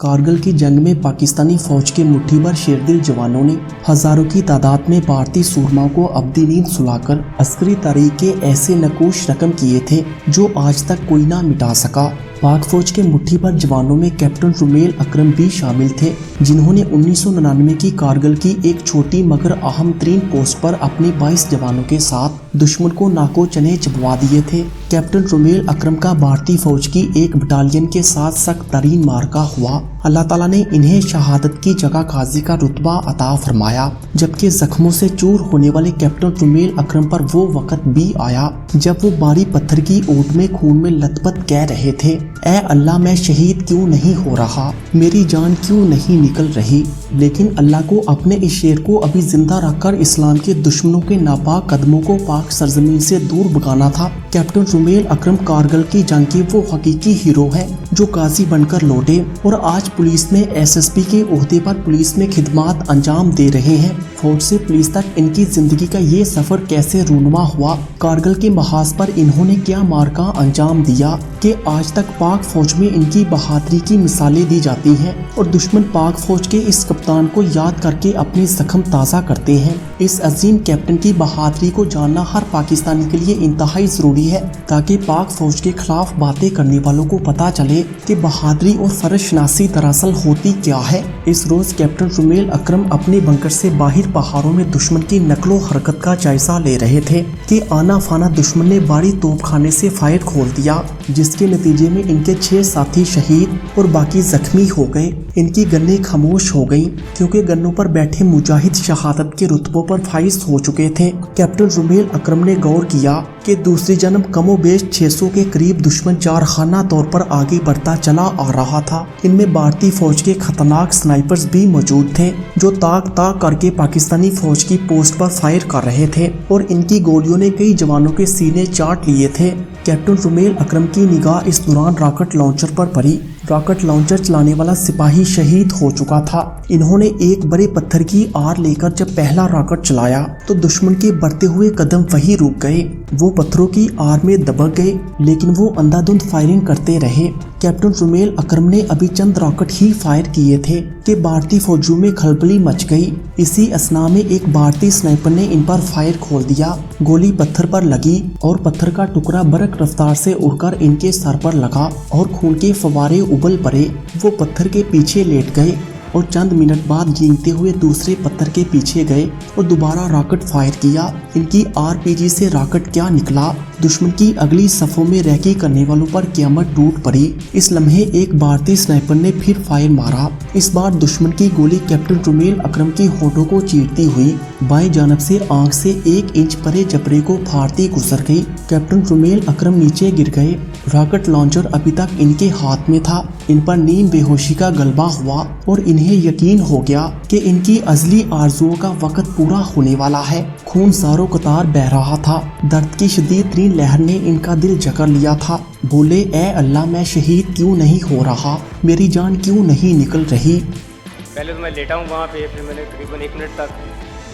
कारगिल की जंग में पाकिस्तानी फौज के मुट्ठीभर शेरदिल जवानों ने हजारों की तादाद में भारतीय सूरमाओं को अब्दी नींद सुलाकर अस्करी तरीके ऐसे नकूश रकम किए थे जो आज तक कोई ना मिटा सका। पाक फौज के मुट्ठीभर जवानों में कैप्टन रुमेल अकरम भी शामिल थे, जिन्होंने 1999 की कारगिल की एक छोटी मगर अहम तरीन पोस्ट पर अपने 22 जवानों के साथ दुश्मन को नाको चने चबवा दिए थे। कैप्टन रुमेल अकरम का भारतीय फौज की एक बटालियन के साथ सख्त तरीन मार्का हुआ। अल्लाह ताला ने इन्हें शहादत की जगह गाजी का रुतबा अता फरमाया, जबकि जख्मों से चूर होने वाले कैप्टन रुमेल अकरम पर वो वक्त भी आया जब वो बारी पत्थर की ओट में खून में लथपथ कह रहे थे, ऐ अल्लाह मैं शहीद क्यों नहीं हो रहा, मेरी जान क्यों नहीं निकल रही। लेकिन अल्लाह को अपने इस शेर को अभी जिंदा रखकर इस्लाम के दुश्मनों के नापाक कदमों को पाक सरजमीन से दूर भगाना था। कैप्टन रुमेल अकरम कारगिल की जंग के वो हकीकी हीरो है जो गाजी बनकर लौटे और आज पुलिस में SSP के ओहदे पर पुलिस में खिदमात अंजाम दे रहे हैं। फौज से पुलिस तक इनकी जिंदगी का ये सफर कैसे रूनुमा हुआ, कारगिल के महाज पर इन्होंने क्या मार्का अंजाम दिया कि आज तक पाक फौज में इनकी बहादुरी की मिसालें दी जाती हैं और दुश्मन पाक फौज के इस कप्तान को याद करके अपने जख्म ताज़ा करते हैं। इस अजीम कैप्टन की बहादुरी को जानना हर पाकिस्तानी के लिए इंतहाई जरूरी है, ताकि पाक फौज के खिलाफ बातें करने वालों को पता चले कि बहादुरी और फर्जशनासी दरअसल होती क्या है। इस रोज कैप्टन रुमेल अकरम अपने बंकर से बाहर पहाड़ों में दुश्मन की नकलो हरकत का जायजा ले रहे थे कि आना फाना दुश्मन ने बारी तोपखाने से फायर खोल दिया, जिसके नतीजे में इनके 6 साथी शहीद और बाकी जख्मी हो गए। इनकी गन्नें खामोश हो गईं क्योंकि गन्नों पर बैठे मुजाहिद शहादत के रुतबों पर फाइज हो चुके थे। कैप्टन रुमेल अकरम ने गौर किया कि दूसरी जन्म कमोबेश 600 के करीब दुश्मन चारखाना तौर पर आगे बढ़ता चला आ रहा था। इनमें भारतीय फौज के खतरनाक स्नाइपर्स भी मौजूद थे जो ताक ताक करके पाकिस्तानी फौज की पोस्ट पर फायर कर रहे थे और इनकी गोलियों ने कई जवानों के सीने चाट लिए थे। कैप्टन रुमेल अकरम की निगाह इस दौरान रॉकेट लॉन्चर पर पड़ी। रॉकेट लॉन्चर चलाने वाला सिपाही शहीद हो चुका था। इन्होंने एक बड़े पत्थर की आर लेकर जब पहला रॉकेट चलाया तो दुश्मन के बढ़ते हुए कदम वहीं रुक गए। वो पत्थरों की आर में दबक गए, लेकिन वो अंधाधुंध फायरिंग करते रहे। कैप्टन रुमेल अकरम ने अभी चंद रॉकेट ही फायर किए थे कि भारतीय फौजियों में खलबली मच गई। इसी असना में एक भारतीय स्नाइपर ने इन पर फायर खोल दिया। गोली पत्थर पर लगी और पत्थर का टुकड़ा बरक रफ्तार से उड़कर इनके सर पर लगा और खून के फवारे उबल पड़े। वो पत्थर के पीछे लेट गए और चंद मिनट बाद गींगते हुए दूसरे पत्थर के पीछे गए और दोबारा रॉकेट फायर किया। इनकी RPG से रॉकेट क्या निकला, दुश्मन की अगली सफों में रैकी करने वालों पर क़यामत टूट पड़ी। इस लम्हे एक भारतीय स्नाइपर ने फिर फायर मारा। इस बार दुश्मन की गोली कैप्टन रुमेल अकरम की होठों को चीरती हुई बाएं जानब से आंख से 1 इंच परे जबड़े को फाड़ती गुजर गई। कैप्टन रुमेल अकरम नीचे गिर गए। रॉकेट लॉन्चर अभी तक इनके हाथ में था। इन पर नींद बेहोशी का गलबा हुआ और इन्हें यकीन हो गया कि इनकी अजली आरजुओं का वक्त पूरा होने वाला है। खून सारों कतार बह रहा था। दर्द की शदीद तरीन लहर ने इनका दिल जकड़ लिया था। बोले, ऐ अल्लाह मैं शहीद क्यों नहीं हो रहा, मेरी जान क्यों नहीं निकल रही। पहले तो मैं लेटा हूँ वहाँ पे, फिर मैंने तकरीबन 1 मिनट तक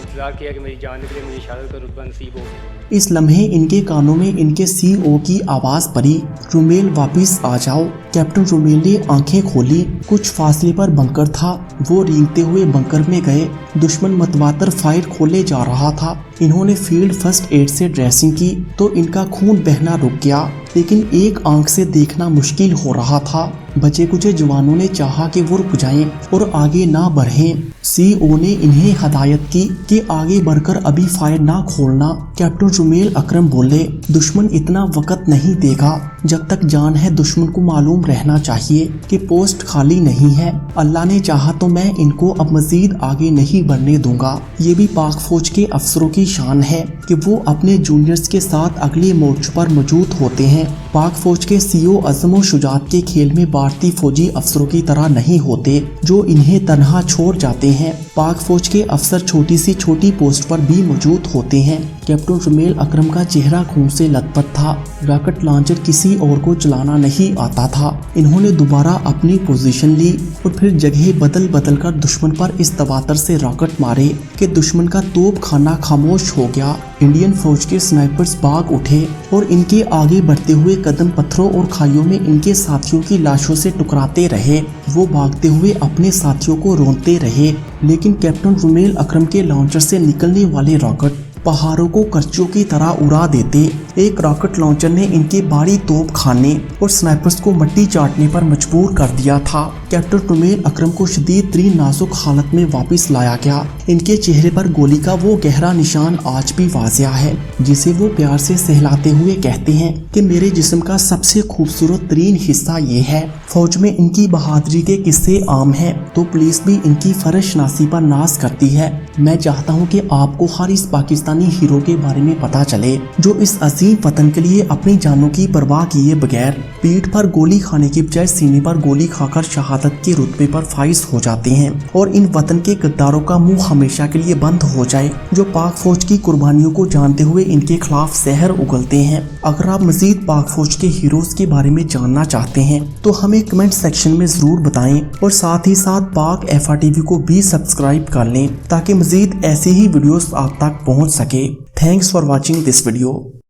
इंतजार किया कि मेरी जान निकले, मुझे शहादत का रुतबा नसीब हो। इस लम्हे इनके कानों में इनके CO की आवाज पड़ी, रुमेल वापिस आ जाओ। कैप्टन रुमेल ने आंखें खोली। कुछ फासले पर बंकर था। वो रेंगते हुए बंकर में गए। दुश्मन मतवातर फायर खोले जा रहा था। इन्होंने फील्ड फर्स्ट एड से ड्रेसिंग की तो इनका खून बहना रुक गया, लेकिन एक आंख से देखना मुश्किल हो रहा था। बचे कुछ जवानों ने चाहा कि वो रुक जाएं और आगे ना बढ़ें। CO ने इन्हें हदायत की कि आगे बढ़कर अभी फायर ना खोलना। कैप्टन रुमेल अकरम बोले, दुश्मन इतना वक्त नहीं देगा। जब तक जान है दुश्मन को मालूम रहना चाहिए कि पोस्ट खाली नहीं है। अल्लाह ने चाहा तो मैं इनको अब मजीद आगे नहीं बढ़ने दूंगा। ये भी पाक फौज के अफसरों की शान है कि वो अपने जूनियर्स के साथ अगले मोर्चे पर मौजूद होते हैं। पाक फौज के CO अज़म और शुजात के खेल में भारतीय फौजी अफसरों की तरह नहीं होते जो इन्हें तनहा छोड़ जाते हैं। पाक फौज के अफसर छोटी सी छोटी पोस्ट पर भी मौजूद होते हैं। कैप्टन रुमेल अकरम का चेहरा खून से लथपथ था। रॉकेट लॉन्चर किसी किसी और को चलाना नहीं आता था। इन्होंने दोबारा अपनी पोजीशन ली और फिर जगह बदल बदल कर दुश्मन पर इस तवातर से रॉकेट मारे कि दुश्मन का तोप खाना खामोश हो गया। इंडियन फौज के स्नाइपर्स भाग उठे और इनके आगे बढ़ते हुए कदम पत्थरों और खाइयों में इनके साथियों की लाशों से टकराते रहे। वो भागते हुए अपने साथियों को रोनते रहे, लेकिन कैप्टन रुमेल अकरम के लॉन्चर से निकलने वाले रॉकेट पहाड़ों को करचों की तरह उड़ा देते। एक रॉकेट लॉन्चर ने इनके भारी तोप खाने और स्नाइपर्स को मट्टी चाटने पर मजबूर कर दिया था। कैप्टन रुमेल अकरम को शदीद तरीन नाजुक हालत में वापस लाया गया। इनके चेहरे पर गोली का वो गहरा निशान आज भी वाजिया है, जिसे वो प्यार से सहलाते हुए कहते हैं कि मेरे जिस्म का सबसे खूबसूरत तरीन हिस्सा ये है। फौज में इनकी बहादुरी के किस्से आम हैं, तो पुलिस भी इनकी फर्जशनासी पर नाज करती है। मैं चाहता हूँ कि आपको हर इस पाकिस्तानी हीरो के बारे में पता चले जो इस अजीम वतन के लिए अपनी जानों की परवाह किए बगैर पीठ पर गोली खाने की बजाय सीने पर गोली खाकर शहादत के रुतबे पर फाइज हो जाते हैं, और इन वतन के गद्दारों का मुंह हमेशा के लिए बंद हो जाए जो पाक फौज की कुर्बानियों को जानते हुए इनके खिलाफ जहर उगलते हैं। अगर आप मजीद पाक फौज के हीरोज के बारे में जानना चाहते हैं तो हमें कमेंट सेक्शन में जरूर बताएं, और साथ ही साथ पाक FR TV को भी सब्सक्राइब कर लें ताकि मजीद ऐसे ही वीडियोस आप तक पहुंच सके। Thanks for watching this video.